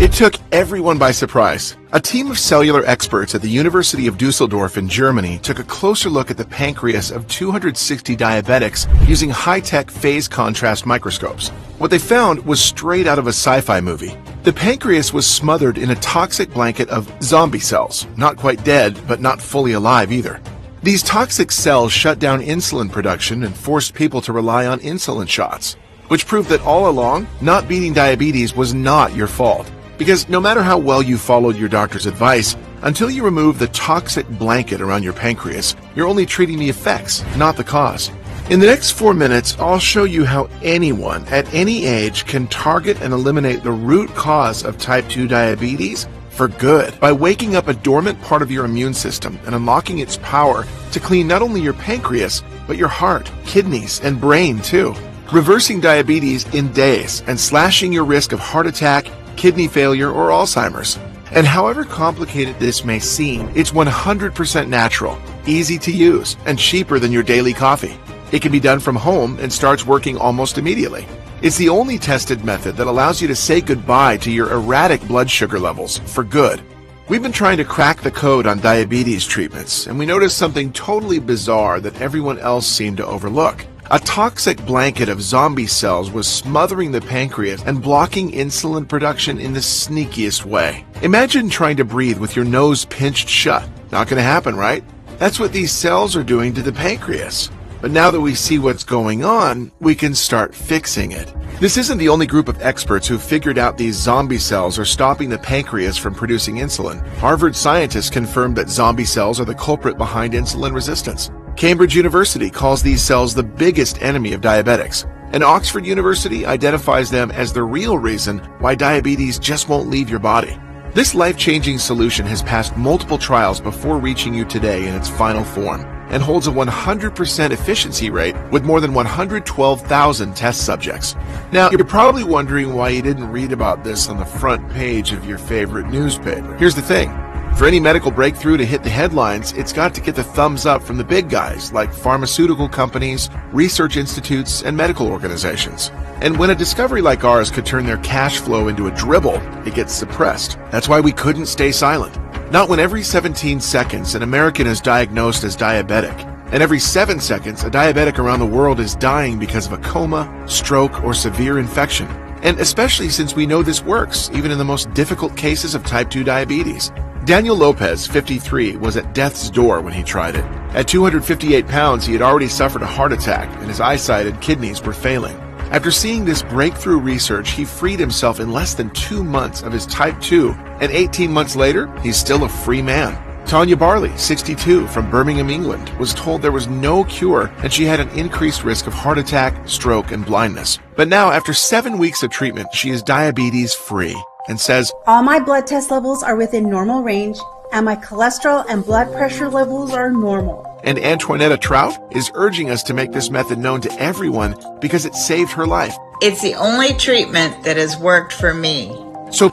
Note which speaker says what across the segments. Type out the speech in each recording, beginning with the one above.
Speaker 1: It took everyone by surprise. A team of cellular experts at the University of Dusseldorf in Germany took a closer look at the pancreas of 260 diabetics using high-tech phase contrast microscopes. What they found was straight out of a sci-fi movie. The pancreas was smothered in a toxic blanket of zombie cells, not quite dead, but not fully alive either. These toxic cells shut down insulin production and forced people to rely on insulin shots, which proved that all along, not beating diabetes was not your fault. Because no matter how well you followed your doctor's advice, until you remove the toxic blanket around your pancreas, you're only treating the effects, not the cause. In the next 4 minutes, I'll show you how anyone at any age can target and eliminate the root cause of type 2 diabetes for good by waking up a dormant part of your immune system and unlocking its power to clean not only your pancreas, but your heart, kidneys, and brain too. Reversing diabetes in days and slashing your risk of heart attack, kidney failure, or Alzheimer's. And however complicated this may seem, it's 100% natural, easy to use, and cheaper than your daily coffee. It can be done from home and starts working almost immediately. It's the only tested method that allows you to say goodbye to your erratic blood sugar levels for good. We've been trying to crack the code on diabetes treatments, and we noticed something totally bizarre that everyone else seemed to overlook. A toxic blanket of zombie cells was smothering the pancreas and blocking insulin production in the sneakiest way. Imagine trying to breathe with your nose pinched shut. Not going to happen, right? That's what these cells are doing to the pancreas. But now that we see what's going on, we can start fixing it. This isn't the only group of experts who figured out these zombie cells are stopping the pancreas from producing insulin. Harvard scientists confirmed that zombie cells are the culprit behind insulin resistance. Cambridge University calls these cells the biggest enemy of diabetics, and Oxford University identifies them as the real reason why diabetes just won't leave your body. This life-changing solution has passed multiple trials before reaching you today in its final form, and holds a 100% efficiency rate with more than 112,000 test subjects. Now, you're probably wondering why you didn't read about this on the front page of your favorite newspaper. Here's the thing. For any medical breakthrough to hit the headlines, it's got to get the thumbs up from the big guys like pharmaceutical companies, research institutes, and medical organizations. And when a discovery like ours could turn their cash flow into a dribble, it gets suppressed. That's why we couldn't stay silent. Not when every 17 seconds an American is diagnosed as diabetic, and every 7 seconds a diabetic around the world is dying because of a coma, stroke, or severe infection. And especially since we know this works, even in the most difficult cases of type 2 diabetes. Daniel Lopez, 53, was at death's door when he tried it. At 258 pounds, he had already suffered a heart attack, and his eyesight and kidneys were failing. After seeing this breakthrough research, he freed himself in less than 2 months of his type 2, and 18 months later, he's still a free man. Tanya Barley, 62, from Birmingham, England, was told there was no cure and she had an increased risk of heart attack, stroke, and blindness. But now, after 7 weeks of treatment, she is diabetes-free and says,
Speaker 2: "All my blood test levels are within normal range, and my cholesterol and blood pressure levels are normal."
Speaker 1: And Antoinetta Trout is urging us to make this method known to everyone because it saved her life.
Speaker 3: It's the only treatment that has worked for me.
Speaker 1: So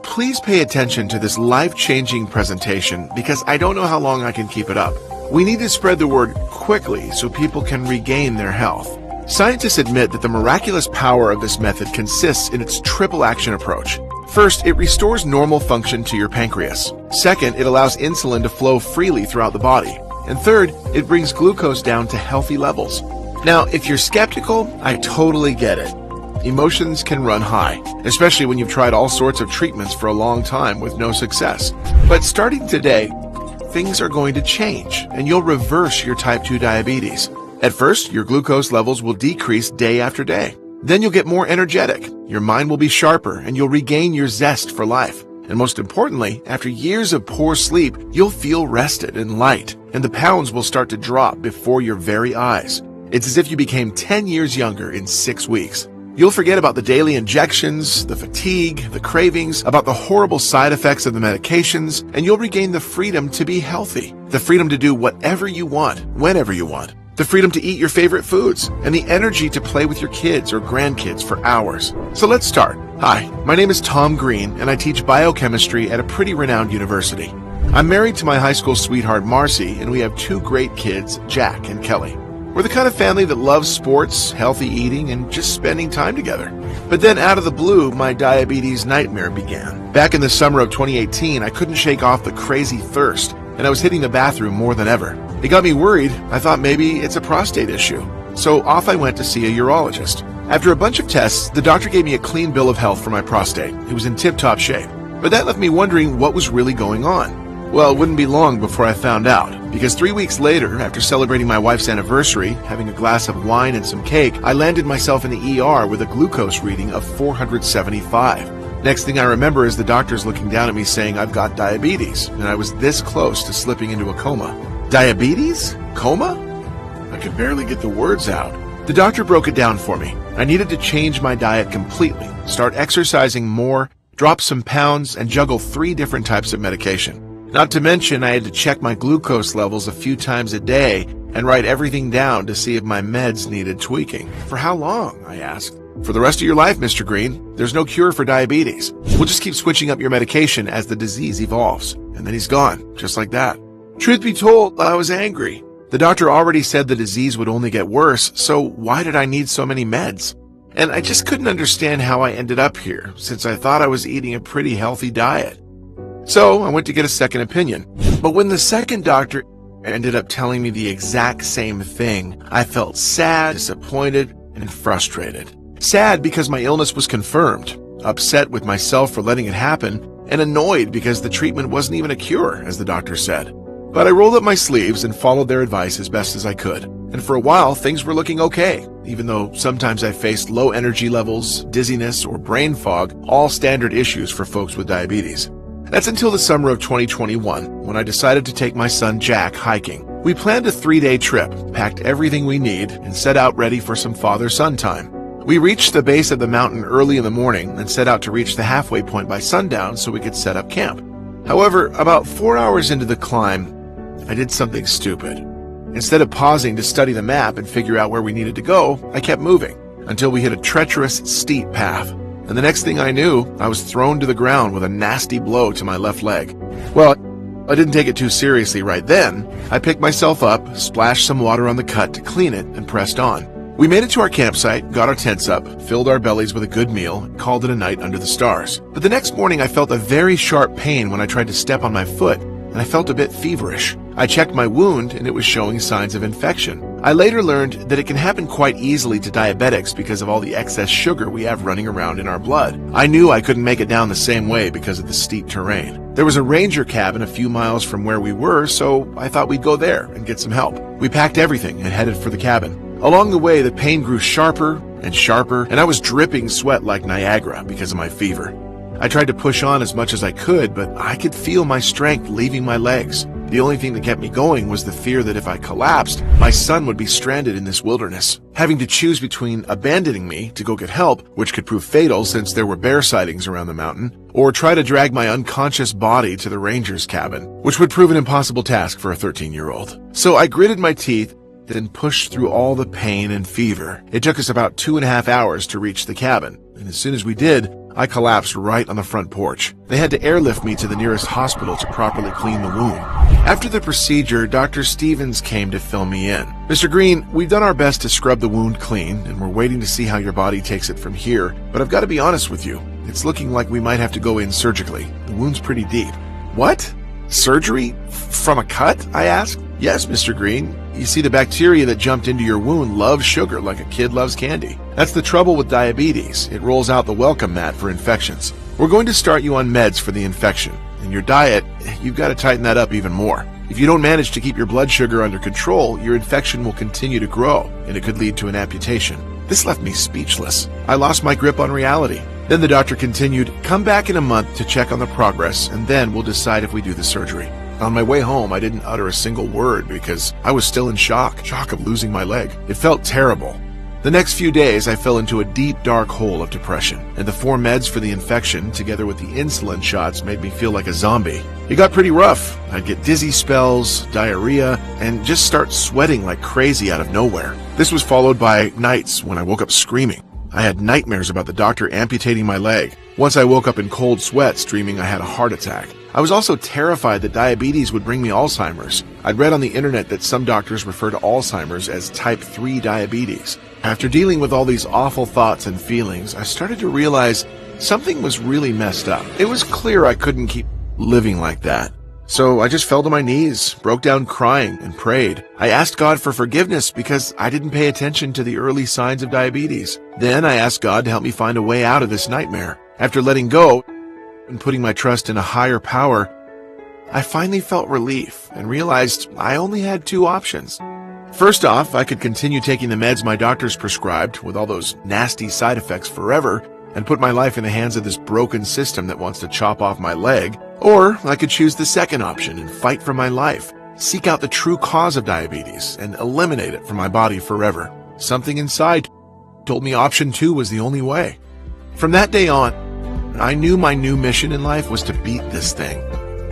Speaker 1: please pay attention to this life-changing presentation because I don't know how long I can keep it up. We need to spread the word quickly so people can regain their health. Scientists admit that the miraculous power of this method consists in its triple action approach. First, it restores normal function to your pancreas. Second, it allows insulin to flow freely throughout the body. And third, it brings glucose down to healthy levels. Now, if you're skeptical, I totally get it. Emotions can run high, especially when you've tried all sorts of treatments for a long time with no success. But starting today, things are going to change, and you'll reverse your type 2 diabetes. At first, your glucose levels will decrease day after day. Then you'll get more energetic, your mind will be sharper, and you'll regain your zest for life. And most importantly, after years of poor sleep, you'll feel rested and light, and the pounds will start to drop before your very eyes. It's as if you became 10 years younger in 6 weeks. You'll forget about the daily injections, the fatigue, the cravings, about the horrible side effects of the medications, and you'll regain the freedom to be healthy, the freedom to do whatever you want, whenever you want. The freedom to eat your favorite foods, and the energy to play with your kids or grandkids for hours. So let's start. Hi, my name is Tom Green, and I teach biochemistry at a pretty renowned university. I'm married to my high school sweetheart, Marcy, and we have 2 great kids, Jack and Kelly. We're the kind of family that loves sports, healthy eating, and just spending time together. But then out of the blue, my diabetes nightmare began. Back in the summer of 2018, I couldn't shake off the crazy thirst, and I was hitting the bathroom more than ever. It got me worried. I thought maybe it's a prostate issue. So off I went to see a urologist. After a bunch of tests, the doctor gave me a clean bill of health for my prostate. It was in tip-top shape. But that left me wondering what was really going on. Well, it wouldn't be long before I found out, because 3 weeks later, after celebrating my wife's anniversary, having a glass of wine and some cake, I landed myself in the ER with a glucose reading of 475. Next thing I remember is the doctors looking down at me saying I've got diabetes, and I was this close to slipping into a coma. Diabetes? Coma? I could barely get the words out. The doctor broke it down for me. I needed to change my diet completely, start exercising more, drop some pounds, and juggle 3 different types of medication. Not to mention, I had to check my glucose levels a few times a day and write everything down to see if my meds needed tweaking. For how long? I asked. For the rest of your life, Mr. Green. There's no cure for diabetes. We'll just keep switching up your medication as the disease evolves. And then he's gone, just like that. Truth be told, I was angry. The doctor already said the disease would only get worse, so why did I need so many meds? And I just couldn't understand how I ended up here, since I thought I was eating a pretty healthy diet. So I went to get a second opinion. But when the second doctor ended up telling me the exact same thing, I felt sad, disappointed, and frustrated. Sad because my illness was confirmed, upset with myself for letting it happen, and annoyed because the treatment wasn't even a cure, as the doctor said. But I rolled up my sleeves and followed their advice as best as I could. And for a while, things were looking okay, even though sometimes I faced low energy levels, dizziness, or brain fog, all standard issues for folks with diabetes. That's until the summer of 2021, when I decided to take my son Jack hiking. We planned a 3-day trip, packed everything we need, and set out ready for some father-son time. We reached the base of the mountain early in the morning and set out to reach the halfway point by sundown so we could set up camp. However, about 4 hours into the climb, I did something stupid. Instead of pausing to study the map and figure out where we needed to go, I kept moving until we hit a treacherous, steep path. And the next thing I knew, I was thrown to the ground with a nasty blow to my left leg. Well, I didn't take it too seriously right then. I picked myself up, splashed some water on the cut to clean it, and pressed on. We made it to our campsite, got our tents up, filled our bellies with a good meal, and called it a night under the stars. But the next morning I felt a very sharp pain when I tried to step on my foot, and I felt a bit feverish. I checked my wound, and it was showing signs of infection. I later learned that it can happen quite easily to diabetics because of all the excess sugar we have running around in our blood. I knew I couldn't make it down the same way because of the steep terrain. There was a ranger cabin a few miles from where we were, so I thought we'd go there and get some help. We packed everything and headed for the cabin. Along the way, the pain grew sharper and sharper, and I was dripping sweat like Niagara because of my fever. I tried to push on as much as I could, but I could feel my strength leaving my legs. The only thing that kept me going was the fear that if I collapsed, my son would be stranded in this wilderness, having to choose between abandoning me to go get help, which could prove fatal since there were bear sightings around the mountain, or try to drag my unconscious body to the ranger's cabin, which would prove an impossible task for a 13-year-old. So I gritted my teeth and pushed through all the pain and fever. It took us about 2.5 hours to reach the cabin, and as soon as we did, I collapsed right on the front porch. They had to airlift me to the nearest hospital to properly clean the wound. After the procedure, Dr. Stevens came to fill me in. Mr. Green, we've done our best to scrub the wound clean, and we're waiting to see how your body takes it from here, but I've got to be honest with you. It's looking like we might have to go in surgically. The wound's pretty deep. What? Surgery? From a cut? I asked. Yes, Mr. Green. You see, the bacteria that jumped into your wound loves sugar like a kid loves candy. That's the trouble with diabetes. It rolls out the welcome mat for infections. We're going to start you on meds for the infection. And your diet, you've got to tighten that up even more. If you don't manage to keep your blood sugar under control, your infection will continue to grow, and it could lead to an amputation. This left me speechless. I lost my grip on reality. Then the doctor continued, come back in a month to check on the progress, and then we'll decide if we do the surgery. On my way home, I didn't utter a single word because I was still in shock of losing my leg. It felt terrible. The next few days, I fell into a deep, dark hole of depression, and the 4 meds for the infection, together with the insulin shots, made me feel like a zombie. It got pretty rough. I'd get dizzy spells, diarrhea, and just start sweating like crazy out of nowhere. This was followed by nights when I woke up screaming. I had nightmares about the doctor amputating my leg. Once I woke up in cold sweats, dreaming I had a heart attack. I was also terrified that diabetes would bring me Alzheimer's. I'd read on the internet that some doctors refer to Alzheimer's as type 3 diabetes. After dealing with all these awful thoughts and feelings, I started to realize something was really messed up. It was clear I couldn't keep living like that. So I just fell to my knees, broke down crying, and prayed. I asked God for forgiveness because I didn't pay attention to the early signs of diabetes. Then I asked God to help me find a way out of this nightmare. After letting go and putting my trust in a higher power, I finally felt relief and realized I only had two options. First off, I could continue taking the meds my doctors prescribed with all those nasty side effects forever and put my life in the hands of this broken system that wants to chop off my leg. Or I could choose the second option and fight for my life, seek out the true cause of diabetes, and eliminate it from my body forever. Something inside told me option 2 was the only way. From that day on, I knew my new mission in life was to beat this thing.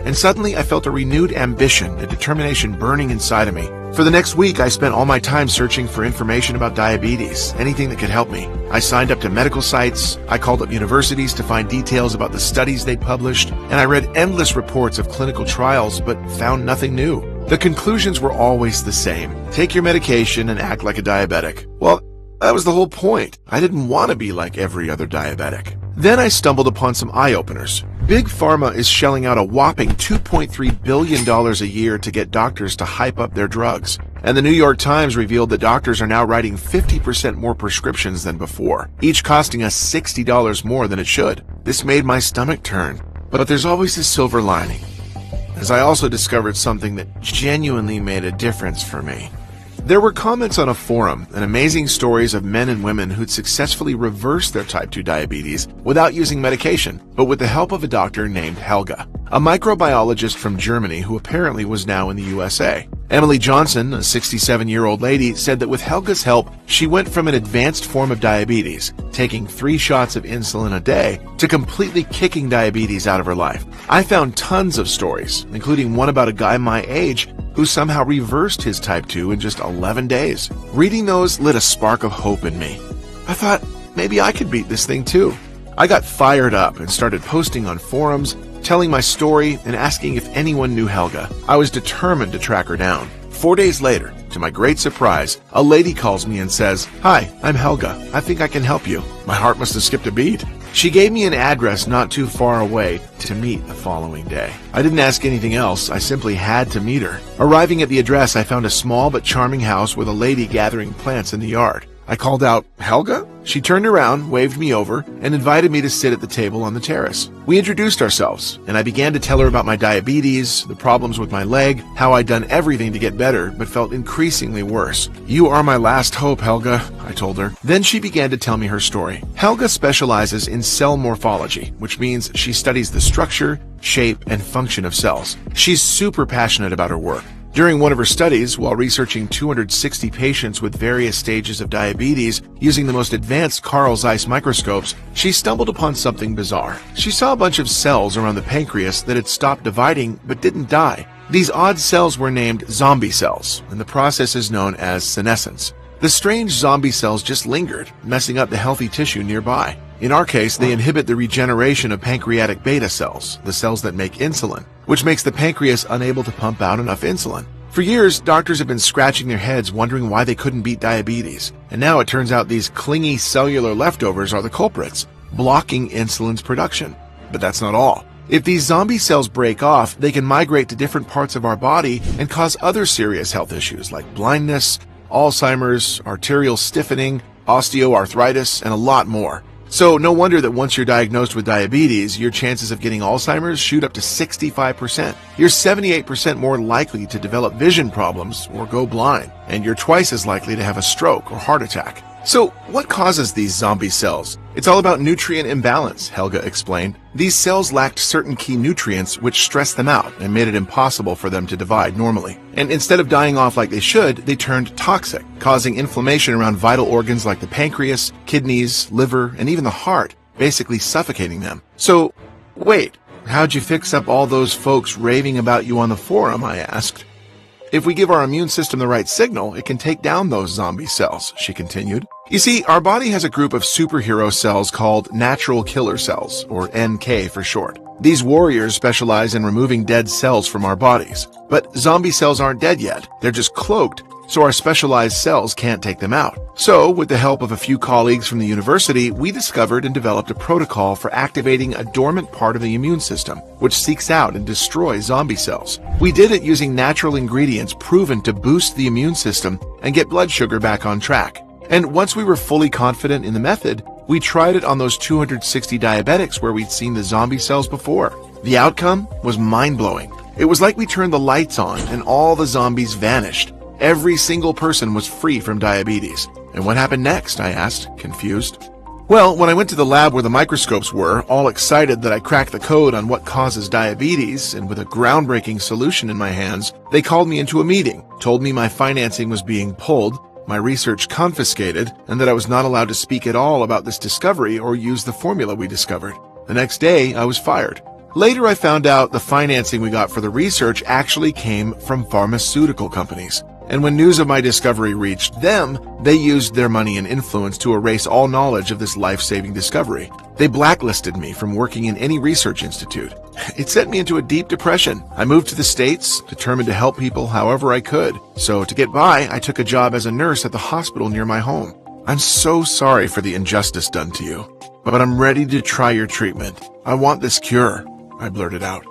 Speaker 1: And suddenly I felt a renewed ambition, a determination burning inside of me. For the next week, I spent all my time searching for information about diabetes, anything that could help me. I signed up to medical sites, I called up universities to find details about the studies they'd published, and I read endless reports of clinical trials, but found nothing new. The conclusions were always the same. Take your medication and act like a diabetic. Well, that was the whole point. I didn't want to be like every other diabetic. Then I stumbled upon some eye-openers. Big Pharma is shelling out a whopping $2.3 billion a year to get doctors to hype up their drugs. And the New York Times revealed that doctors are now writing 50% more prescriptions than before, each costing us $60 more than it should. This made my stomach turn. But there's always a silver lining, as I also discovered something that genuinely made a difference for me. There were comments on a forum and amazing stories of men and women who'd successfully reversed their type 2 diabetes without using medication, but with the help of a doctor named Helga, a microbiologist from Germany who apparently was now in the USA. Emily Johnson, a 67-year-old lady, said that with Helga's help, she went from an advanced form of diabetes, taking 3 shots of insulin a day, to completely kicking diabetes out of her life. I found tons of stories, including one about a guy my age who somehow reversed his type 2 in just 11 days. Reading those lit a spark of hope in me. I thought, maybe I could beat this thing too. I got fired up and started posting on forums, telling my story and asking if anyone knew Helga. I was determined to track her down. 4 days later, to my great surprise, a lady calls me and says, "Hi, I'm Helga. I think I can help you." My heart must have skipped a beat. She gave me an address not too far away to meet the following day. I didn't ask anything else. I simply had to meet her. Arriving at the address, I found a small but charming house with a lady gathering plants in the yard. I called out, "Helga?" She turned around, waved me over, and invited me to sit at the table on the terrace. We introduced ourselves, and I began to tell her about my diabetes, the problems with my leg, how I'd done everything to get better, but felt increasingly worse. "You are my last hope, Helga," I told her. Then she began to tell me her story. Helga specializes in cell morphology, which means she studies the structure, shape, and function of cells. She's super passionate about her work. During one of her studies, while researching 260 patients with various stages of diabetes using the most advanced Carl Zeiss microscopes, she stumbled upon something bizarre. She saw a bunch of cells around the pancreas that had stopped dividing but didn't die. These odd cells were named zombie cells, and the process is known as senescence. The strange zombie cells just lingered, messing up the healthy tissue nearby. In our case, they inhibit the regeneration of pancreatic beta cells, the cells that make insulin, which makes the pancreas unable to pump out enough insulin. For years, doctors have been scratching their heads wondering why they couldn't beat diabetes. And now it turns out these clingy cellular leftovers are the culprits, blocking insulin's production. But that's not all. If these zombie cells break off, they can migrate to different parts of our body and cause other serious health issues like blindness, Alzheimer's, arterial stiffening, osteoarthritis, and a lot more. So no wonder that once you're diagnosed with diabetes, your chances of getting Alzheimer's shoot up to 65%. You're 78% more likely to develop vision problems or go blind, and you're twice as likely to have a stroke or heart attack. So what causes these zombie cells? It's all about nutrient imbalance, Helga explained. These cells lacked certain key nutrients which stressed them out and made it impossible for them to divide normally. And instead of dying off like they should, they turned toxic, causing inflammation around vital organs like the pancreas, kidneys, liver, and even the heart, basically suffocating them. So, wait, how'd you fix up all those folks raving about you on the forum, I asked. If we give our immune system the right signal, it can take down those zombie cells, she continued. You see, our body has a group of superhero cells called natural killer cells, or NK for short. These warriors specialize in removing dead cells from our bodies. But zombie cells aren't dead yet. They're just cloaked, so our specialized cells can't take them out. So, with the help of a few colleagues from the university, we discovered and developed a protocol for activating a dormant part of the immune system, which seeks out and destroys zombie cells. We did it using natural ingredients proven to boost the immune system and get blood sugar back on track. And once we were fully confident in the method, we tried it on those 260 diabetics where we'd seen the zombie cells before. The outcome was mind-blowing. It was like we turned the lights on and all the zombies vanished. Every single person was free from diabetes. And what happened next? I asked, confused. Well, when I went to the lab where the microscopes were, all excited that I cracked the code on what causes diabetes, and with a groundbreaking solution in my hands, they called me into a meeting, told me my financing was being pulled, my research confiscated, and that I was not allowed to speak at all about this discovery or use the formula we discovered. The next day, I was fired. Later, I found out the financing we got for the research actually came from pharmaceutical companies. And when news of my discovery reached them, they used their money and influence to erase all knowledge of this life-saving discovery. They blacklisted me from working in any research institute. It sent me into a deep depression. I moved to the States, determined to help people however I could. So to get by, I took a job as a nurse at the hospital near my home. I'm so sorry for the injustice done to you, but I'm ready to try your treatment. I want this cure, I blurted out.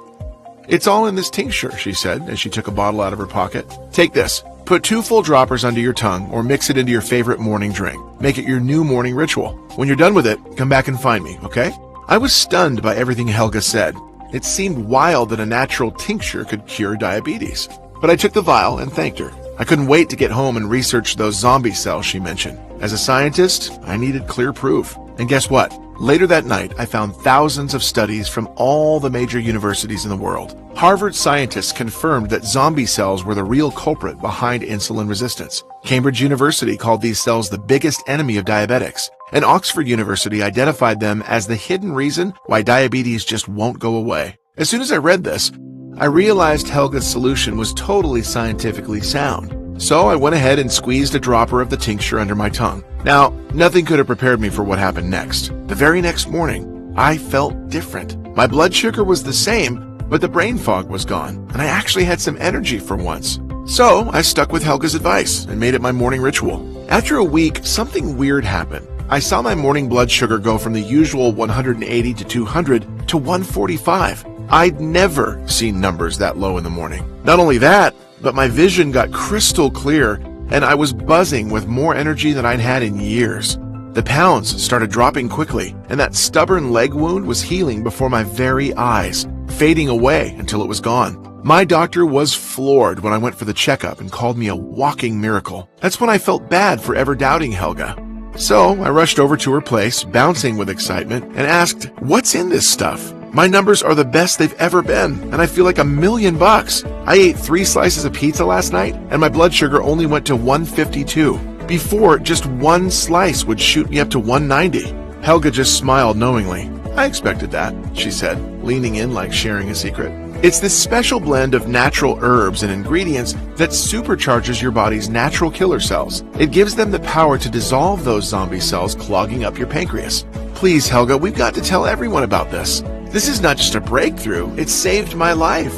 Speaker 1: It's all in this tincture, she said as she took a bottle out of her pocket. Take this. Put 2 full droppers under your tongue or mix it into your favorite morning drink. Make it your new morning ritual. When you're done with it, come back and find me, okay? I was stunned by everything Helga said. It seemed wild that a natural tincture could cure diabetes. But I took the vial and thanked her. I couldn't wait to get home and research those zombie cells she mentioned. As a scientist, I needed clear proof. And guess what? Later that night, I found thousands of studies from all the major universities in the world. Harvard scientists confirmed that zombie cells were the real culprit behind insulin resistance. Cambridge University called these cells the biggest enemy of diabetics. And Oxford University identified them as the hidden reason why diabetes just won't go away. As soon as I read this, I realized Helga's solution was totally scientifically sound. So I went ahead and squeezed a dropper of the tincture under my tongue. Now, nothing could have prepared me for what happened next. The very next morning, I felt different. My blood sugar was the same, but the brain fog was gone, and I actually had some energy for once. So I stuck with Helga's advice and made it my morning ritual. After a week, something weird happened. I saw my morning blood sugar go from the usual 180 to 200 to 145. I'd never seen numbers that low in the morning. Not only that, but my vision got crystal clear, and I was buzzing with more energy than I'd had in years. The pounds started dropping quickly, and that stubborn leg wound was healing before my very eyes, fading away until it was gone. My doctor was floored when I went for the checkup and called me a walking miracle. That's when I felt bad for ever doubting Helga. So I rushed over to her place, bouncing with excitement, and asked, "What's in this stuff? My numbers are the best they've ever been, and I feel like $1 million. I ate 3 slices of pizza last night, and my blood sugar only went to 152. Before, just 1 slice would shoot me up to 190. Helga just smiled knowingly. "I expected that," she said, leaning in like sharing a secret. It's this special blend of natural herbs and ingredients that supercharges your body's natural killer cells. It gives them the power to dissolve those zombie cells clogging up your pancreas. Please, Helga, we've got to tell everyone about this. This is not just a breakthrough, it saved my life.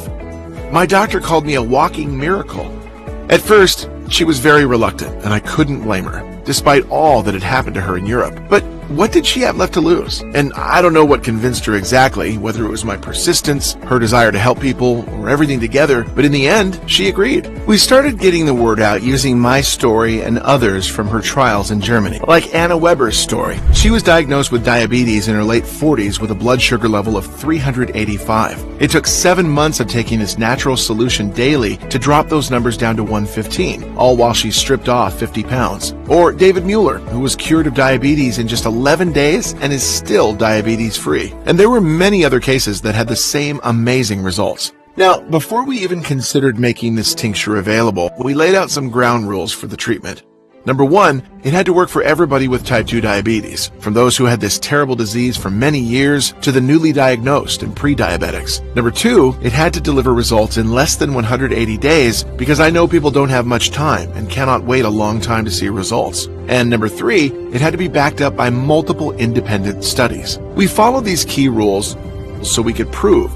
Speaker 1: My doctor called me a walking miracle. At first, she was very reluctant, and I couldn't blame her, despite all that had happened to her in Europe. But what did she have left to lose? And I don't know what convinced her exactly, whether it was my persistence, her desire to help people, or everything together, but in the end, she agreed. We started getting the word out using my story and others from her trials in Germany. Like Anna Weber's story. She was diagnosed with diabetes in her late 40s with a blood sugar level of 385. It took 7 months of taking this natural solution daily to drop those numbers down to 115, all while she stripped off 50 pounds. Or David Mueller, who was cured of diabetes in just 11 days and is still diabetes-free. And there were many other cases that had the same amazing results. Now, before we even considered making this tincture available, we laid out some ground rules for the treatment. Number 1, it had to work for everybody with type 2 diabetes, from those who had this terrible disease for many years to the newly diagnosed and pre-diabetics. Number 2, it had to deliver results in less than 180 days because I know people don't have much time and cannot wait a long time to see results. And number 3, it had to be backed up by multiple independent studies. We followed these key rules so we could prove,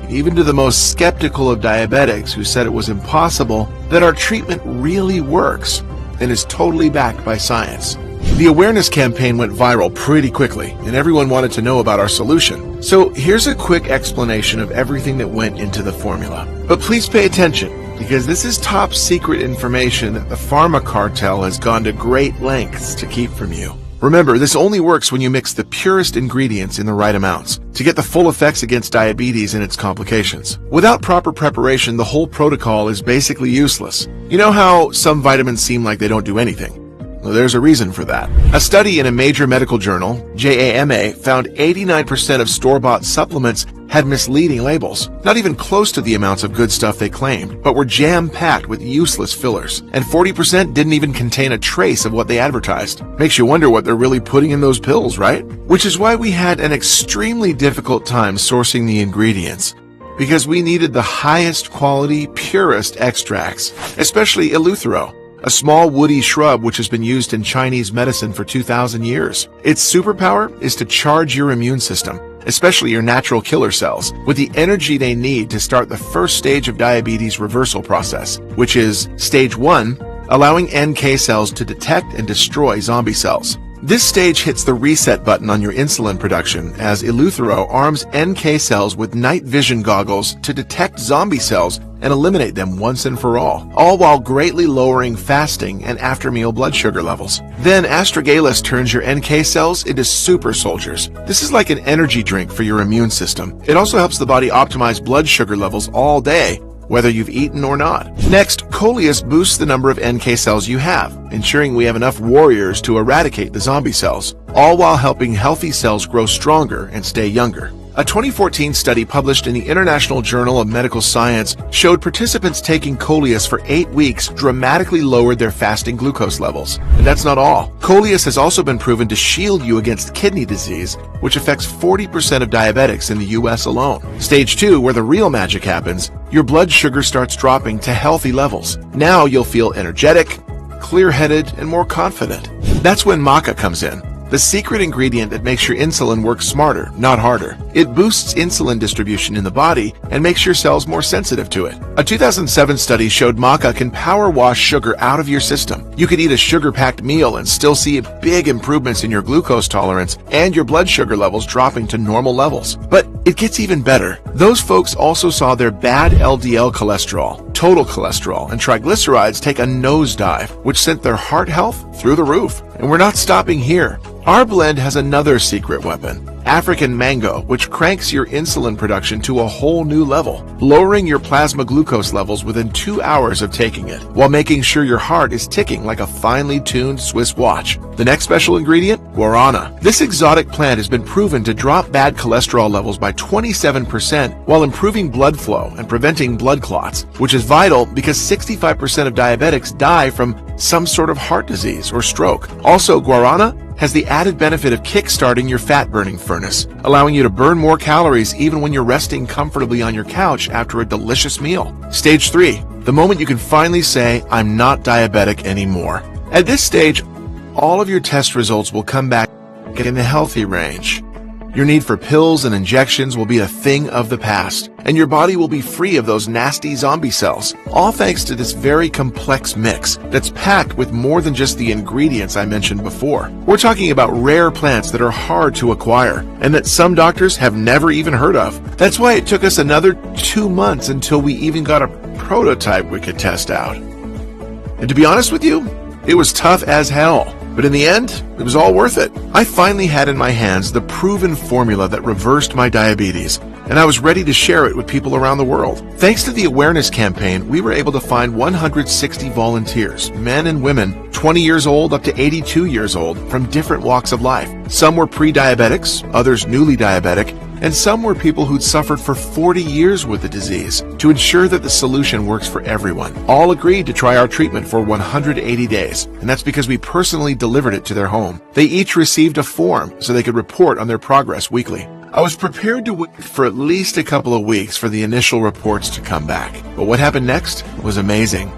Speaker 1: even to the most skeptical of diabetics who said it was impossible, that our treatment really works and is totally backed by science. The awareness campaign went viral pretty quickly, and everyone wanted to know about our solution. So here's a quick explanation of everything that went into the formula. But please pay attention, because this is top secret information that the pharma cartel has gone to great lengths to keep from you. Remember, this only works when you mix the purest ingredients in the right amounts to get the full effects against diabetes and its complications. Without proper preparation, the whole protocol is basically useless. You know how some vitamins seem like they don't do anything? Well, there's a reason for that. A study in a major medical journal, JAMA, found 89% of store-bought supplements had misleading labels, not even close to the amounts of good stuff they claimed, but were jam-packed with useless fillers. And 40% didn't even contain a trace of what they advertised. Makes you wonder what they're really putting in those pills, right? Which is why we had an extremely difficult time sourcing the ingredients, because we needed the highest quality, purest extracts, especially Eleuthero, a small woody shrub which has been used in Chinese medicine for 2,000 years. Its superpower is to charge your immune system, especially your natural killer cells, with the energy they need to start the first stage of diabetes reversal process, which is stage 1, allowing NK cells to detect and destroy zombie cells. This stage hits the reset button on your insulin production as Eleuthero arms NK cells with night vision goggles to detect zombie cells and eliminate them once and for all while greatly lowering fasting and after-meal blood sugar levels. Then astragalus turns your NK cells into super soldiers. This is like an energy drink for your immune system. It also helps the body optimize blood sugar levels all day, whether you've eaten or not. Next, Coleus boosts the number of NK cells you have, ensuring we have enough warriors to eradicate the zombie cells, all while helping healthy cells grow stronger and stay younger. A 2014 study published in the International Journal of Medical Science showed participants taking Coleus for 8 weeks dramatically lowered their fasting glucose levels. And that's not all. Coleus has also been proven to shield you against kidney disease, which affects 40% of diabetics in the US alone. Stage 2, where the real magic happens, your blood sugar starts dropping to healthy levels. Now you'll feel energetic, clear-headed, and more confident. That's when maca comes in, the secret ingredient that makes your insulin work smarter, not harder. It boosts insulin distribution in the body and makes your cells more sensitive to it. A 2007 study showed maca can power wash sugar out of your system. You could eat a sugar-packed meal and still see big improvements in your glucose tolerance and your blood sugar levels dropping to normal levels. But it gets even better. Those folks also saw their bad LDL cholesterol, total cholesterol, and triglycerides take a nosedive, which sent their heart health through the roof. And we're not stopping here. Our blend has another secret weapon, African mango, which cranks your insulin production to a whole new level, lowering your plasma glucose levels within 2 hours of taking it, while making sure your heart is ticking like a finely tuned Swiss watch. The next special ingredient, guarana. This exotic plant has been proven to drop bad cholesterol levels by 27% while improving blood flow and preventing blood clots, which is vital because 65% of diabetics die from some sort of heart disease or stroke. Also, guarana has the added benefit of kickstarting your fat-burning furnace, allowing you to burn more calories even when you're resting comfortably on your couch after a delicious meal. Stage 3, the moment you can finally say, I'm not diabetic anymore. At this stage, all of your test results will come back in the healthy range. Your need for pills and injections will be a thing of the past, and your body will be free of those nasty zombie cells, all thanks to this very complex mix that's packed with more than just the ingredients I mentioned before. We're talking about rare plants that are hard to acquire, and that some doctors have never even heard of. That's why it took us another 2 months until we even got a prototype we could test out. And to be honest with you, it was tough as hell. But in the end, it was all worth it. I finally had in my hands the proven formula that reversed my diabetes, and I was ready to share it with people around the world. Thanks to the awareness campaign, we were able to find 160 volunteers, men and women, 20 years old up to 82 years old, from different walks of life. Some were pre-diabetics, others newly diabetic, and some were people who'd suffered for 40 years with the disease. To ensure that the solution works for everyone, all agreed to try our treatment for 180 days, and that's because we personally delivered it to their home. They each received a form so they could report on their progress weekly. I was prepared to wait for at least a couple of weeks for the initial reports to come back, but what happened next was amazing.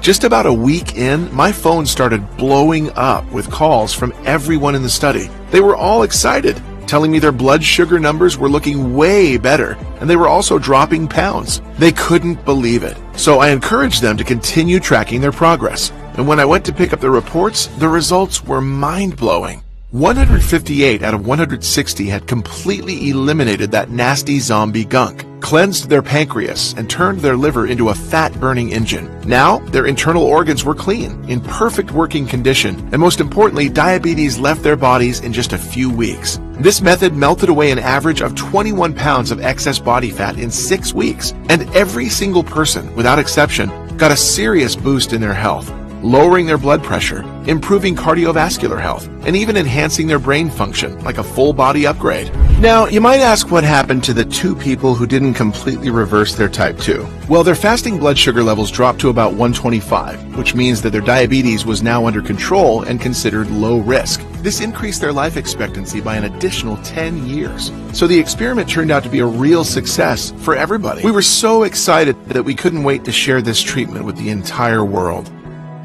Speaker 1: Just about a week in, my phone started blowing up with calls from everyone in the study. They were all excited. telling me their blood sugar numbers were looking way better, and they were also dropping pounds. They couldn't believe it. So I encouraged them to continue tracking their progress. And when I went to pick up the reports, the results were mind-blowing. 158 out of 160 had completely eliminated that nasty zombie gunk, cleansed their pancreas, and turned their liver into a fat-burning engine. Now, their internal organs were clean, in perfect working condition, and most importantly, diabetes left their bodies in just a few weeks. This method melted away an average of 21 pounds of excess body fat in 6 weeks, and every single person, without exception, got a serious boost in their health, lowering their blood pressure, improving cardiovascular health, and even enhancing their brain function, like a full-body upgrade. Now, you might ask what happened to the 2 people who didn't completely reverse their type 2. Well, their fasting blood sugar levels dropped to about 125, which means that their diabetes was now under control and considered low risk. This increased their life expectancy by an additional 10 years. So the experiment turned out to be a real success for everybody. We were so excited that we couldn't wait to share this treatment with the entire world.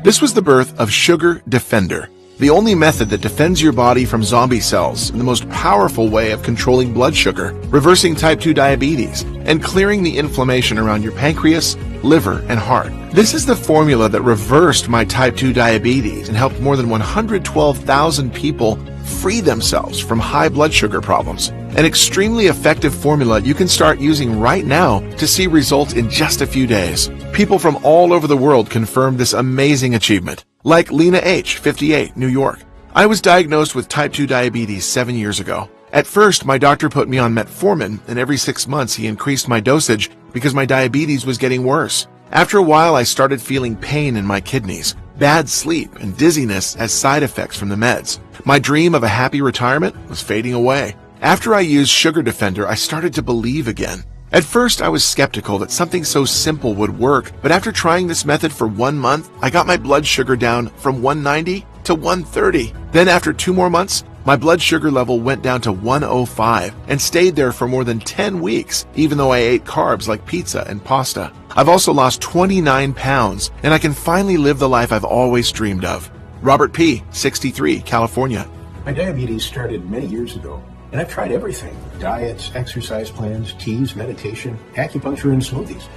Speaker 1: This was the birth of Sugar Defender, the only method that defends your body from zombie cells and the most powerful way of controlling blood sugar, reversing type 2 diabetes, and clearing the inflammation around your pancreas, liver, and heart. This is the formula that reversed my type 2 diabetes and helped more than 112,000 people free themselves from high blood sugar problems. An extremely effective formula you can start using right now to see results in just a few days. People from all over the world confirmed this amazing achievement, like Lena H., 58, New York. I was diagnosed with type 2 diabetes 7 years ago. At first, my doctor put me on metformin, and every 6 months he increased my dosage because my diabetes was getting worse. After a while, I started feeling pain in my kidneys, bad sleep, and dizziness as side effects from the meds. My dream of a happy retirement was fading away. After I used Sugar Defender, I started to believe again. At first, I was skeptical that something so simple would work, but after trying this method for 1 month, I got my blood sugar down from 190 to 130. Then after 2 more months, my blood sugar level went down to 105 and stayed there for more than 10 weeks, even though I ate carbs like pizza and pasta. I've also lost 29 pounds, and I can finally live the life I've always dreamed of. Robert P., 63, California.
Speaker 4: My diabetes started many years ago, and I've tried everything: diets, exercise plans, teas, meditation, acupuncture, and smoothies.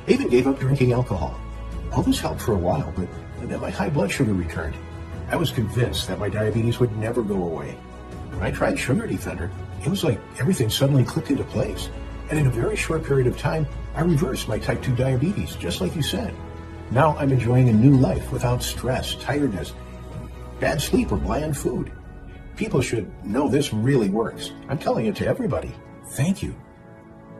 Speaker 4: I even gave up drinking alcohol. All this helped for a while, but then my high blood sugar returned. I was convinced that my diabetes would never go away. When I tried Sugar Defender, it was like everything suddenly clicked into place. And in a very short period of time, I reversed my type 2 diabetes, just like you said. Now I'm enjoying a new life without stress, tiredness, bad sleep, or bland food. People should know this really works. I'm telling it to everybody. Thank you.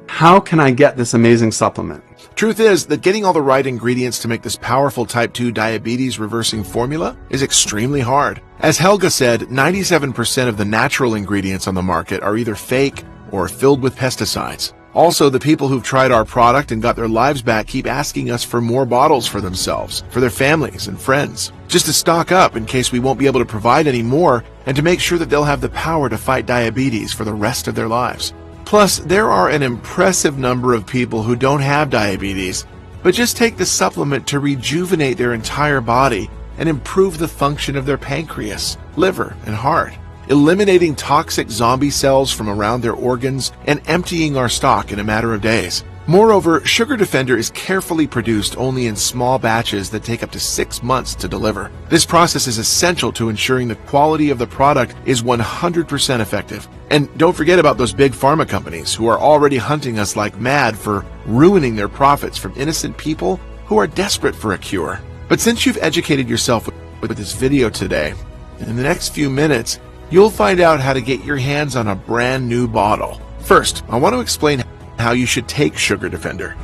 Speaker 5: How can I get this amazing supplement?
Speaker 1: Truth is that getting all the right ingredients to make this powerful type 2 diabetes reversing formula is extremely hard. As Helga said, 97% of the natural ingredients on the market are either fake or filled with pesticides. Also, the people who've tried our product and got their lives back keep asking us for more bottles for themselves, for their families and friends, just to stock up in case we won't be able to provide any more, and to make sure that they'll have the power to fight diabetes for the rest of their lives. Plus, there are an impressive number of people who don't have diabetes, but just take the supplement to rejuvenate their entire body and improve the function of their pancreas, liver, and heart, eliminating toxic zombie cells from around their organs and emptying our stock in a matter of days. Moreover, Sugar Defender is carefully produced only in small batches that take up to 6 months to deliver. This process is essential to ensuring the quality of the product is 100% effective. And don't forget about those big pharma companies who are already hunting us like mad for ruining their profits from innocent people who are desperate for a cure. But since you've educated yourself with this video today, in the next few minutes, you'll find out how to get your hands on a brand new bottle. First, I want to explain how you should take Sugar Defender.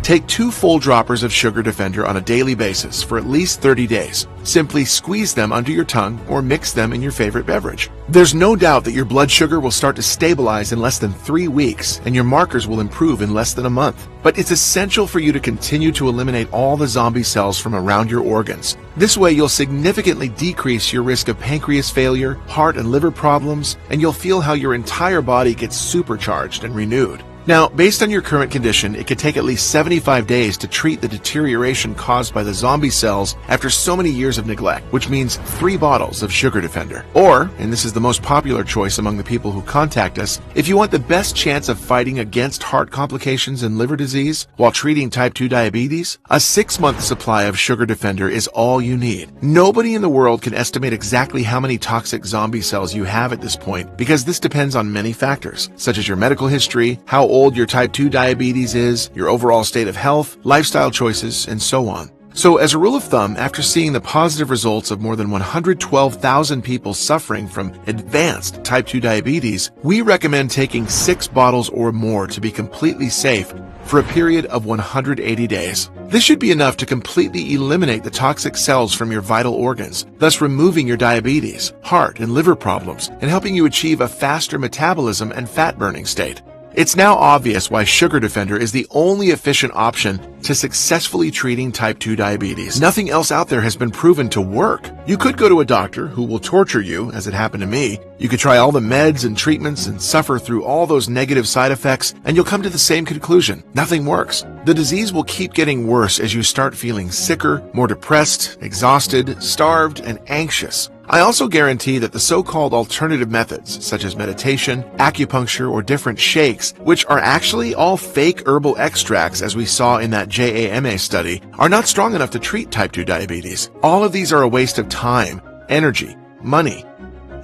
Speaker 1: Take 2 full droppers of Sugar Defender on a daily basis for at least 30 days. Simply squeeze them under your tongue or mix them in your favorite beverage. There's no doubt that your blood sugar will start to stabilize in less than 3 weeks, and your markers will improve in less than a month. But it's essential for you to continue to eliminate all the zombie cells from around your organs. This way, you'll significantly decrease your risk of pancreas failure, heart and liver problems, and you'll feel how your entire body gets supercharged and renewed. Now, based on your current condition, it could take at least 75 days to treat the deterioration caused by the zombie cells after so many years of neglect, which means 3 bottles of Sugar Defender. Or, and this is the most popular choice among the people who contact us, if you want the best chance of fighting against heart complications and liver disease while treating type 2 diabetes, a 6-month supply of Sugar Defender is all you need. Nobody in the world can estimate exactly how many toxic zombie cells you have at this point because this depends on many factors, such as your medical history, how old your type 2 diabetes is, your overall state of health, lifestyle choices, and so on. So as a rule of thumb, after seeing the positive results of more than 112,000 people suffering from advanced type 2 diabetes, we recommend taking 6 bottles or more to be completely safe for a period of 180 days. This should be enough to completely eliminate the toxic cells from your vital organs, thus removing your diabetes, heart, and liver problems, and helping you achieve a faster metabolism and fat-burning state. It's now obvious why Sugar Defender is the only efficient option to successfully treating type 2 diabetes. Nothing else out there has been proven to work. You could go to a doctor who will torture you, as it happened to me. You could try all the meds and treatments and suffer through all those negative side effects, and you'll come to the same conclusion. Nothing works. The disease will keep getting worse as you start feeling sicker, more depressed, exhausted, starved, and anxious. I also guarantee that the so-called alternative methods, such as meditation, acupuncture, or different shakes, which are actually all fake herbal extracts as we saw in that JAMA study, are not strong enough to treat type 2 diabetes. All of these are a waste of time, energy, money,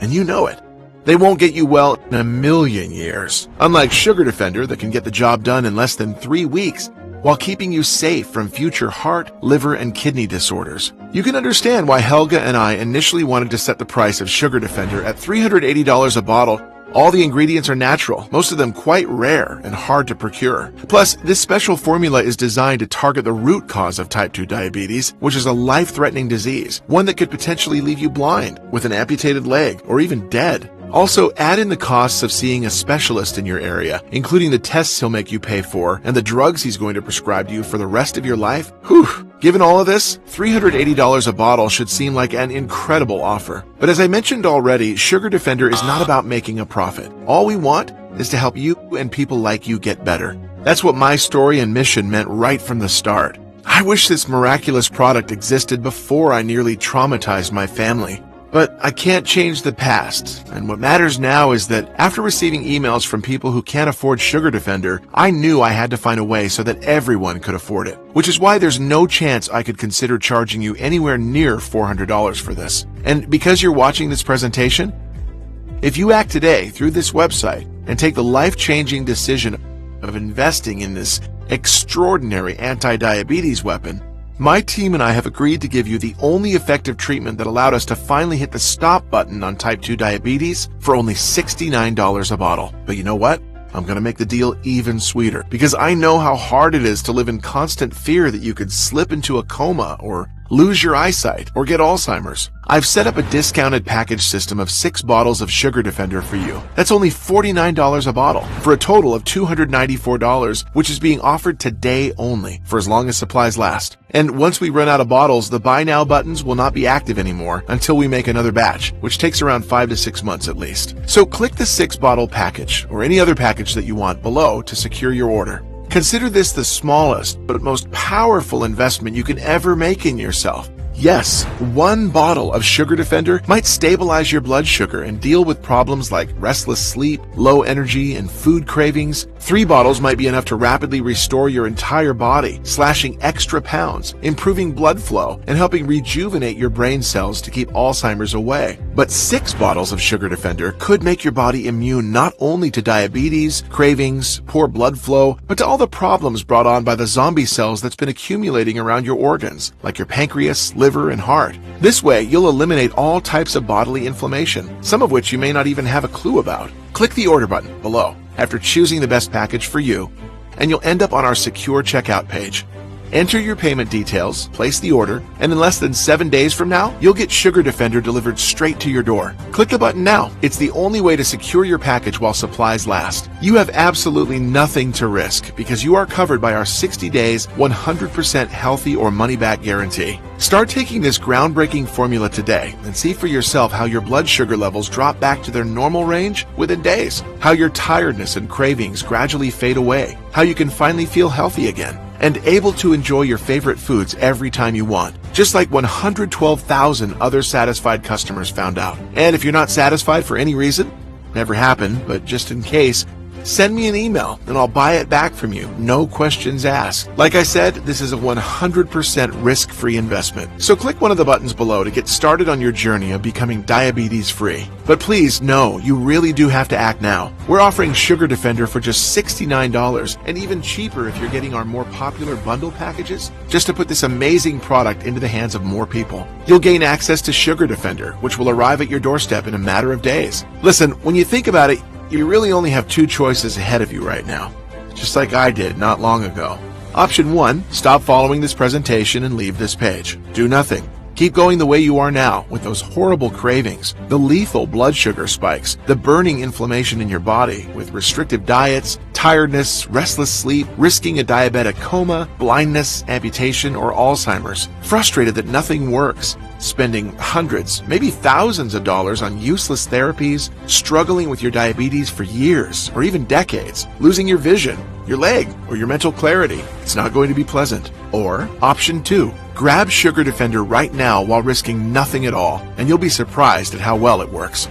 Speaker 1: and you know it. They won't get you well in a million years. Unlike Sugar Defender that can get the job done in less than 3 weeks, while keeping you safe from future heart, liver, and kidney disorders. You can understand why Helga and I initially wanted to set the price of Sugar Defender at $380 a bottle. All the ingredients are natural, most of them quite rare and hard to procure. Plus, this special formula is designed to target the root cause of type 2 diabetes, which is a life-threatening disease, one that could potentially leave you blind, with an amputated leg, or even dead. Also, add in the costs of seeing a specialist in your area, including the tests he'll make you pay for and the drugs he's going to prescribe to you for the rest of your life. Whew! Given all of this, $380 a bottle should seem like an incredible offer. But as I mentioned already, Sugar Defender is not about making a profit. All we want is to help you and people like you get better. That's what my story and mission meant right from the start. I wish this miraculous product existed before I nearly traumatized my family. But I can't change the past, and what matters now is that after receiving emails from people who can't afford Sugar Defender, I knew I had to find a way so that everyone could afford it, which is why there's no chance I could consider charging you anywhere near $400 for this. And because you're watching this presentation, if you act today through this website and take the life-changing decision of investing in this extraordinary anti-diabetes weapon, my team and I have agreed to give you the only effective treatment that allowed us to finally hit the stop button on type 2 diabetes for only $69 a bottle. But you know what? I'm going to make the deal even sweeter because I know how hard it is to live in constant fear that you could slip into a coma or lose your eyesight, or get Alzheimer's. I've set up a discounted package system of 6 bottles of Sugar Defender for you. That's only $49 a bottle, for a total of $294, which is being offered today only, for as long as supplies last. And once we run out of bottles, the Buy Now buttons will not be active anymore until we make another batch, which takes around 5 to 6 months at least. So click the 6-bottle package, or any other package that you want below to secure your order. Consider this the smallest but most powerful investment you can ever make in yourself. Yes, 1 bottle of Sugar Defender might stabilize your blood sugar and deal with problems like restless sleep, low energy, and food cravings. 3 bottles might be enough to rapidly restore your entire body, slashing extra pounds, improving blood flow, and helping rejuvenate your brain cells to keep Alzheimer's away. But 6 bottles of Sugar Defender could make your body immune not only to diabetes, cravings, poor blood flow, but to all the problems brought on by the zombie cells that's been accumulating around your organs, like your pancreas, liver, and heart. This way, you'll eliminate all types of bodily inflammation, some of which you may not even have a clue about. Click the order button below after choosing the best package for you, and you'll end up on our secure checkout page. Enter your payment details, place the order, and in less than 7 days from now, you'll get Sugar Defender delivered straight to your door. Click the button now. It's the only way to secure your package while supplies last. You have absolutely nothing to risk because you are covered by our 60 days, 100% healthy or money-back guarantee. Start taking this groundbreaking formula today and see for yourself how your blood sugar levels drop back to their normal range within days, how your tiredness and cravings gradually fade away, how you can finally feel healthy again, and able to enjoy your favorite foods every time you want, just like 112,000 other satisfied customers found out. And if you're not satisfied for any reason, never happened, but just in case, send me an email and I'll buy it back from you. No questions asked. Like I said, this is a 100% risk-free investment. So click one of the buttons below to get started on your journey of becoming diabetes-free. But please know, you really do have to act now. We're offering Sugar Defender for just $69 and even cheaper if you're getting our more popular bundle packages, just to put this amazing product into the hands of more people. You'll gain access to Sugar Defender, which will arrive at your doorstep in a matter of days. Listen, when you think about it, you really only have two choices ahead of you right now, just like I did not long ago. Option 1, stop following this presentation and leave this page. Do nothing. Keep going the way you are now with those horrible cravings, the lethal blood sugar spikes, the burning inflammation in your body with restrictive diets, tiredness, restless sleep, risking a diabetic coma, blindness, amputation, or Alzheimer's, frustrated that nothing works, spending hundreds, maybe thousands of dollars on useless therapies, struggling with your diabetes for years or even decades, losing your vision, your leg, or your mental clarity. It's not going to be pleasant. Or option 2, grab Sugar Defender right now while risking nothing at all, and you'll be surprised at how well it works.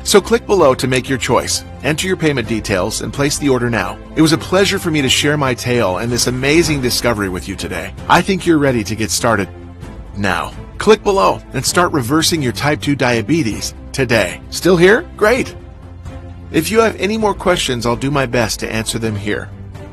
Speaker 1: So click below to make your choice. Enter your payment details and place the order now. It was a pleasure for me to share my tale and this amazing discovery with you today. I think you're ready to get started now. Click below and start reversing your type 2 diabetes today. Still here? Great! If you have any more questions, I'll do my best to answer them here.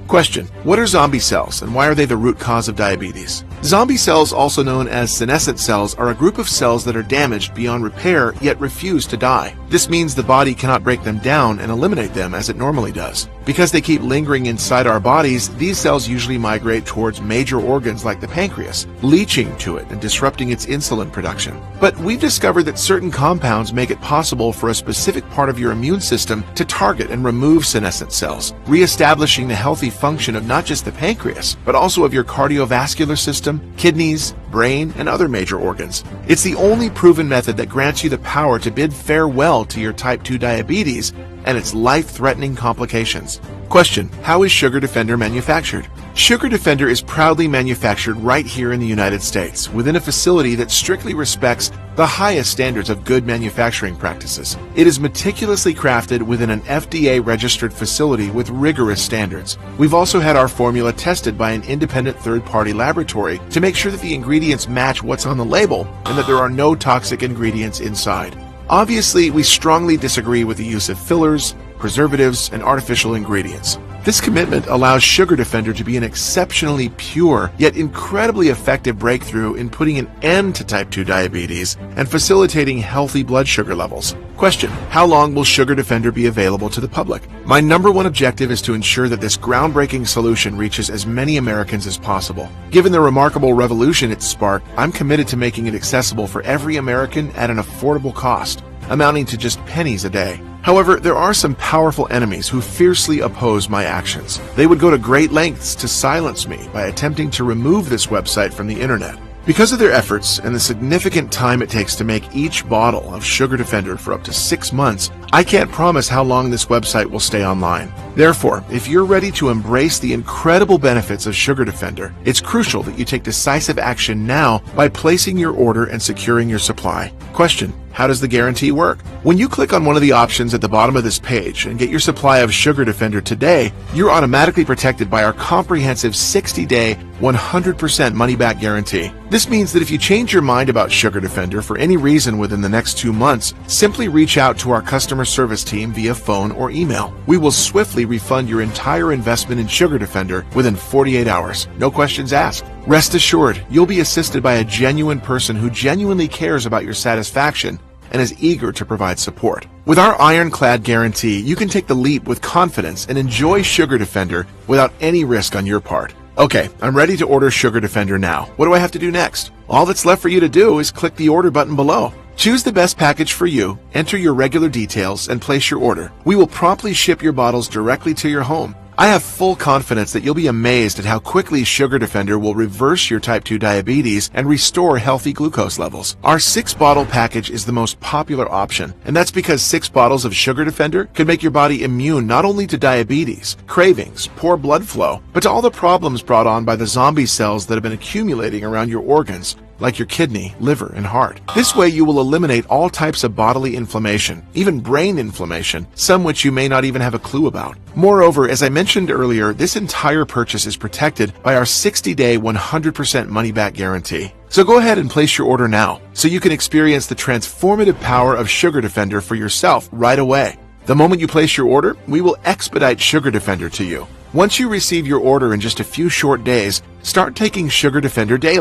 Speaker 1: Question: what are zombie cells and why are they the root cause of diabetes? Zombie cells, also known as senescent cells, are a group of cells that are damaged beyond repair yet refuse to die. This means the body cannot break them down and eliminate them as it normally does. Because they keep lingering inside our bodies, these cells usually migrate towards major organs like the pancreas, leaching to it and disrupting its insulin production. But we've discovered that certain compounds make it possible for a specific part of your immune system to target and remove senescent cells, reestablishing the healthy function of not just the pancreas, but also of your cardiovascular system, kidneys, brain, and other major organs. It's the only proven method that grants you the power to bid farewell to your type 2 diabetes and its life-threatening complications. Question: how is Sugar Defender manufactured? Sugar Defender is proudly manufactured right here in the United States within a facility that strictly respects the highest standards of good manufacturing practices. It is meticulously crafted within an FDA-registered facility with rigorous standards. We've also had our formula tested by an independent third-party laboratory to make sure that the ingredients match what's on the label and that there are no toxic ingredients inside. Obviously, we strongly disagree with the use of fillers, preservatives, and artificial ingredients. This commitment allows Sugar Defender to be an exceptionally pure, yet incredibly effective breakthrough in putting an end to type 2 diabetes and facilitating healthy blood sugar levels. Question: how long will Sugar Defender be available to the public? My number one objective is to ensure that this groundbreaking solution reaches as many Americans as possible. Given the remarkable revolution it's sparked, I'm committed to making it accessible for every American at an affordable cost, amounting to just pennies a day. However, there are some powerful enemies who fiercely oppose my actions. They would go to great lengths to silence me by attempting to remove this website from the internet. Because of their efforts and the significant time it takes to make each bottle of Sugar Defender for up to 6 months, I can't promise how long this website will stay online. Therefore, if you're ready to embrace the incredible benefits of Sugar Defender, it's crucial that you take decisive action now by placing your order and securing your supply. Question: how does the guarantee work? When you click on one of the options at the bottom of this page and get your supply of Sugar Defender today, you're automatically protected by our comprehensive 60-day, 100% money-back guarantee. This means that if you change your mind about Sugar Defender for any reason within the next 2 months, simply reach out to our customer service team via phone or email. We will swiftly refund your entire investment in Sugar Defender within 48 hours. No questions asked. Rest assured, you'll be assisted by a genuine person who genuinely cares about your satisfaction and is eager to provide support. With our ironclad guarantee, you can take the leap with confidence and enjoy Sugar Defender without any risk on your part. Okay, I'm ready to order Sugar Defender now. What do I have to do next? All that's left for you to do is click the order button below. Choose the best package for you, enter your regular details, and place your order. We will promptly ship your bottles directly to your home. I have full confidence that you'll be amazed at how quickly Sugar Defender will reverse your type 2 diabetes and restore healthy glucose levels. Our 6-bottle package is the most popular option, and that's because 6 bottles of Sugar Defender can make your body immune not only to diabetes, cravings, poor blood flow, but to all the problems brought on by the zombie cells that have been accumulating around your organs, like your kidney, liver, and heart. This way you will eliminate all types of bodily inflammation, even brain inflammation, some which you may not even have a clue about. Moreover, as I mentioned earlier, this entire purchase is protected by our 60-day 100% money-back guarantee. So go ahead and place your order now, so you can experience the transformative power of Sugar Defender for yourself right away. The moment you place your order, we will expedite Sugar Defender to you. Once you receive your order in just a few short days, start taking Sugar Defender daily.